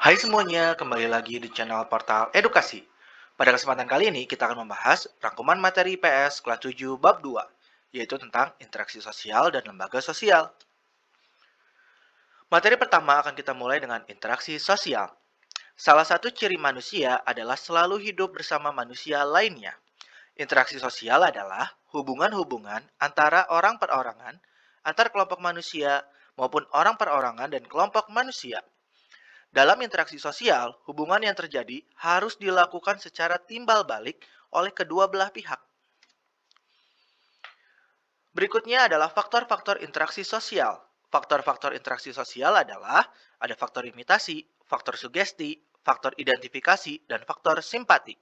Hai semuanya, kembali lagi di channel Portal Edukasi. Pada kesempatan kali ini kita akan membahas rangkuman materi IPS kelas 7 bab 2, yaitu tentang interaksi sosial dan lembaga sosial. Materi pertama akan kita mulai dengan interaksi sosial. Salah satu ciri manusia adalah selalu hidup bersama manusia lainnya. Interaksi sosial adalah hubungan-hubungan antara orang perorangan, antar kelompok manusia, maupun orang perorangan dan kelompok manusia. Dalam interaksi sosial, hubungan yang terjadi harus dilakukan secara timbal balik oleh kedua belah pihak. Berikutnya adalah faktor-faktor interaksi sosial. Faktor-faktor interaksi sosial adalah ada faktor imitasi, faktor sugesti, faktor identifikasi, dan faktor simpati.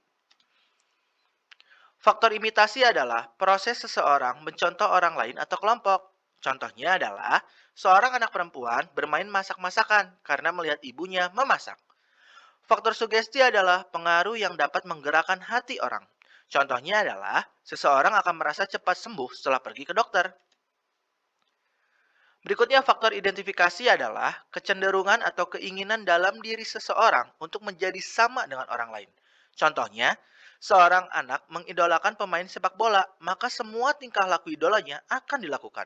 Faktor imitasi adalah proses seseorang mencontoh orang lain atau kelompok. Contohnya adalah seorang anak perempuan bermain masak-masakan karena melihat ibunya memasak. Faktor sugesti adalah pengaruh yang dapat menggerakkan hati orang. Contohnya adalah seseorang akan merasa cepat sembuh setelah pergi ke dokter. Berikutnya faktor identifikasi adalah kecenderungan atau keinginan dalam diri seseorang untuk menjadi sama dengan orang lain. Contohnya, seorang anak mengidolakan pemain sepak bola, maka semua tingkah laku idolanya akan dilakukan.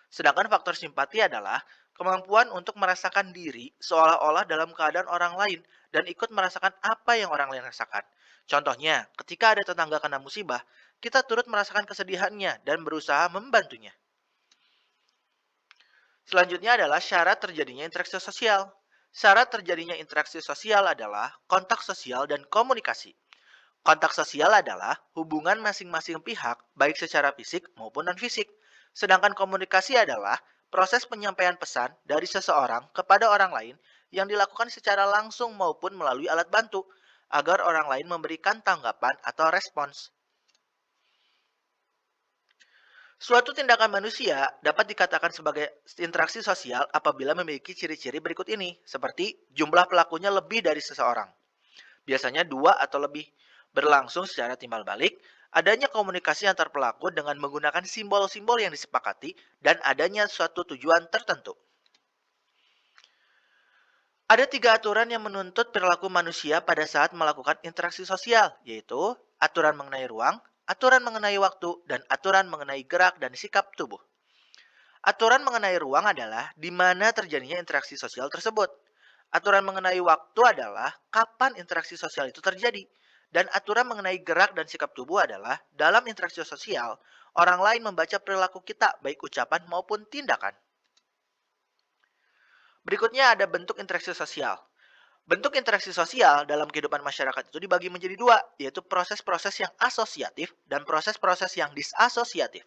Sedangkan faktor simpati adalah kemampuan untuk merasakan diri seolah-olah dalam keadaan orang lain dan ikut merasakan apa yang orang lain rasakan. Contohnya, ketika ada tetangga kena musibah, kita turut merasakan kesedihannya dan berusaha membantunya. Selanjutnya adalah syarat terjadinya interaksi sosial. Syarat terjadinya interaksi sosial adalah kontak sosial dan komunikasi. Kontak sosial adalah hubungan masing-masing pihak, baik secara fisik maupun non-fisik. Sedangkan komunikasi adalah proses penyampaian pesan dari seseorang kepada orang lain yang dilakukan secara langsung maupun melalui alat bantu, agar orang lain memberikan tanggapan atau respons. Suatu tindakan manusia dapat dikatakan sebagai interaksi sosial apabila memiliki ciri-ciri berikut ini, seperti jumlah pelakunya lebih dari seseorang, biasanya dua atau lebih, berlangsung secara timbal balik, adanya komunikasi antar pelaku dengan menggunakan simbol-simbol yang disepakati, dan adanya suatu tujuan tertentu. Ada tiga aturan yang menuntut perilaku manusia pada saat melakukan interaksi sosial, yaitu aturan mengenai ruang, aturan mengenai waktu, dan aturan mengenai gerak dan sikap tubuh. Aturan mengenai ruang adalah di mana terjadinya interaksi sosial tersebut. Aturan mengenai waktu adalah kapan interaksi sosial itu terjadi. Dan aturan mengenai gerak dan sikap tubuh adalah dalam interaksi sosial, orang lain membaca perilaku kita baik ucapan maupun tindakan. Berikutnya ada bentuk interaksi sosial. Bentuk interaksi sosial dalam kehidupan masyarakat itu dibagi menjadi dua, yaitu proses-proses yang asosiatif dan proses-proses yang disasosiatif.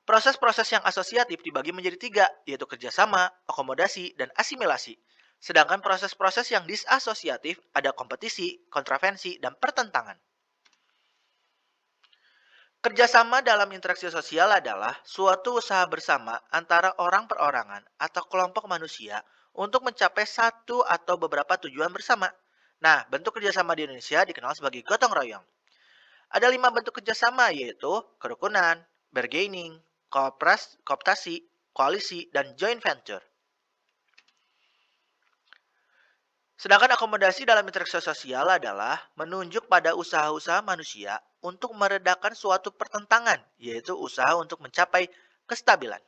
Proses-proses yang asosiatif dibagi menjadi tiga, yaitu kerjasama, akomodasi, dan asimilasi. Sedangkan proses-proses yang disasosiatif ada kompetisi, kontravensi, dan pertentangan. Kerjasama dalam interaksi sosial adalah suatu usaha bersama antara orang perorangan atau kelompok manusia untuk mencapai satu atau beberapa tujuan bersama. Nah, bentuk kerjasama di Indonesia dikenal sebagai gotong royong. Ada 5 bentuk kerjasama, yaitu kerukunan, bargaining, kooptasi, koalisi, dan joint venture. Sedangkan akomodasi dalam interaksi sosial adalah menunjuk pada usaha-usaha manusia untuk meredakan suatu pertentangan, yaitu usaha untuk mencapai kestabilan.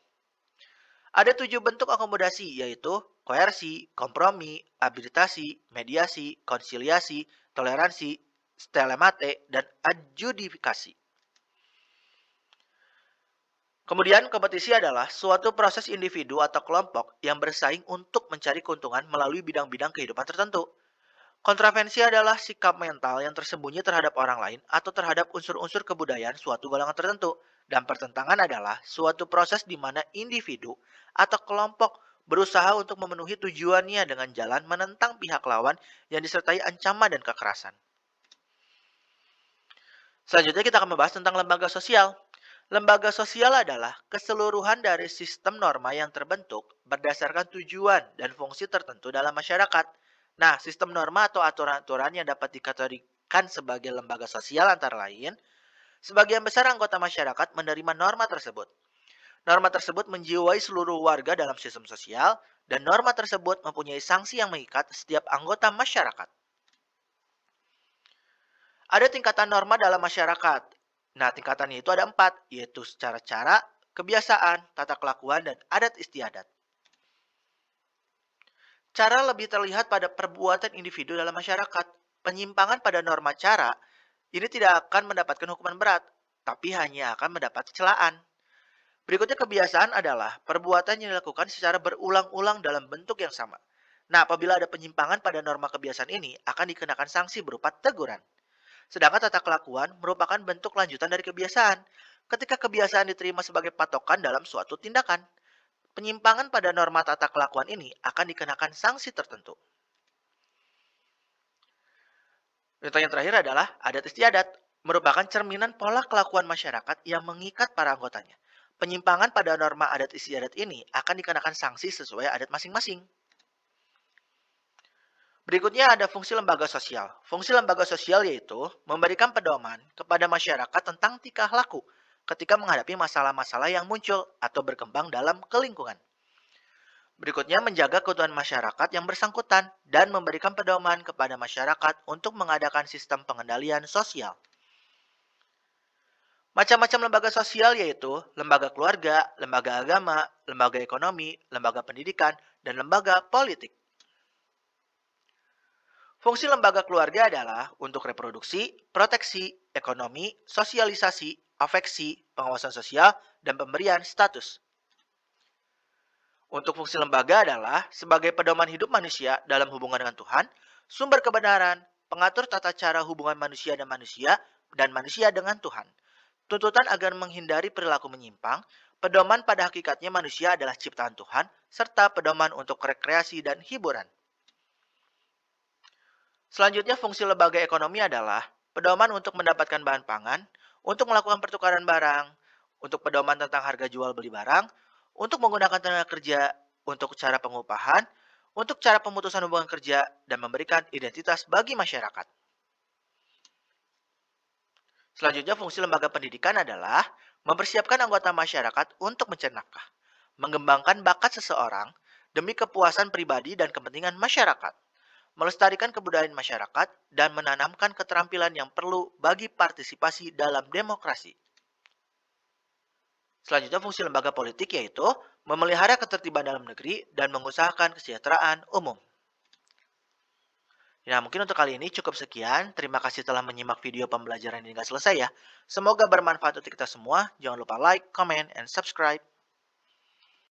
Ada 7 bentuk akomodasi, yaitu koersi, kompromi, habilitasi, mediasi, konsiliasi, toleransi, stelemate, dan adjudifikasi. Kemudian kompetisi adalah suatu proses individu atau kelompok yang bersaing untuk mencari keuntungan melalui bidang-bidang kehidupan tertentu. Kontravensi adalah sikap mental yang tersembunyi terhadap orang lain atau terhadap unsur-unsur kebudayaan suatu golongan tertentu. Dan pertentangan adalah suatu proses di mana individu atau kelompok berusaha untuk memenuhi tujuannya dengan jalan menentang pihak lawan yang disertai ancaman dan kekerasan. Selanjutnya kita akan membahas tentang lembaga sosial. Lembaga sosial adalah keseluruhan dari sistem norma yang terbentuk berdasarkan tujuan dan fungsi tertentu dalam masyarakat. Nah, sistem norma atau aturan-aturan yang dapat dikategorikan sebagai lembaga sosial antara lain, sebagian besar anggota masyarakat menerima norma tersebut. Norma tersebut menjiwai seluruh warga dalam sistem sosial, dan norma tersebut mempunyai sanksi yang mengikat setiap anggota masyarakat. Ada tingkatan norma dalam masyarakat. Nah, tingkatannya itu ada 4, yaitu secara cara, kebiasaan, tata kelakuan, dan adat istiadat. Cara lebih terlihat pada perbuatan individu dalam masyarakat. Penyimpangan pada norma cara ini tidak akan mendapatkan hukuman berat, tapi hanya akan mendapat celaan. Berikutnya kebiasaan adalah perbuatan yang dilakukan secara berulang-ulang dalam bentuk yang sama. Nah, apabila ada penyimpangan pada norma kebiasaan ini, akan dikenakan sanksi berupa teguran. Sedangkan tata kelakuan merupakan bentuk lanjutan dari kebiasaan. Ketika kebiasaan diterima sebagai patokan dalam suatu tindakan, penyimpangan pada norma tata kelakuan ini akan dikenakan sanksi tertentu. Contoh yang terakhir adalah adat istiadat, merupakan cerminan pola kelakuan masyarakat yang mengikat para anggotanya. Penyimpangan pada norma adat istiadat ini akan dikenakan sanksi sesuai adat masing-masing. Berikutnya ada fungsi lembaga sosial. Fungsi lembaga sosial yaitu memberikan pedoman kepada masyarakat tentang tingkah laku ketika menghadapi masalah-masalah yang muncul atau berkembang dalam kelingkungan. Berikutnya menjaga keutuhan masyarakat yang bersangkutan dan memberikan pedoman kepada masyarakat untuk mengadakan sistem pengendalian sosial. Macam-macam lembaga sosial yaitu lembaga keluarga, lembaga agama, lembaga ekonomi, lembaga pendidikan, dan lembaga politik. Fungsi lembaga keluarga adalah untuk reproduksi, proteksi, ekonomi, sosialisasi, afeksi, pengawasan sosial, dan pemberian status. Untuk fungsi lembaga adalah sebagai pedoman hidup manusia dalam hubungan dengan Tuhan, sumber kebenaran, pengatur tata cara hubungan manusia dan manusia dengan Tuhan. Tuntutan agar menghindari perilaku menyimpang, pedoman pada hakikatnya manusia adalah ciptaan Tuhan, serta pedoman untuk rekreasi dan hiburan. Selanjutnya fungsi lembaga ekonomi adalah pedoman untuk mendapatkan bahan pangan, untuk melakukan pertukaran barang, untuk pedoman tentang harga jual beli barang, untuk menggunakan tenaga kerja, untuk cara pengupahan, untuk cara pemutusan hubungan kerja, dan memberikan identitas bagi masyarakat. Selanjutnya fungsi lembaga pendidikan adalah mempersiapkan anggota masyarakat untuk mencernakah, mengembangkan bakat seseorang demi kepuasan pribadi dan kepentingan masyarakat, melestarikan kebudayaan masyarakat, dan menanamkan keterampilan yang perlu bagi partisipasi dalam demokrasi. Selanjutnya fungsi lembaga politik yaitu memelihara ketertiban dalam negeri dan mengusahakan kesejahteraan umum. Nah, mungkin untuk kali ini cukup sekian. Terima kasih telah menyimak video pembelajaran ini hingga selesai ya. Semoga bermanfaat untuk kita semua. Jangan lupa like, comment, and subscribe.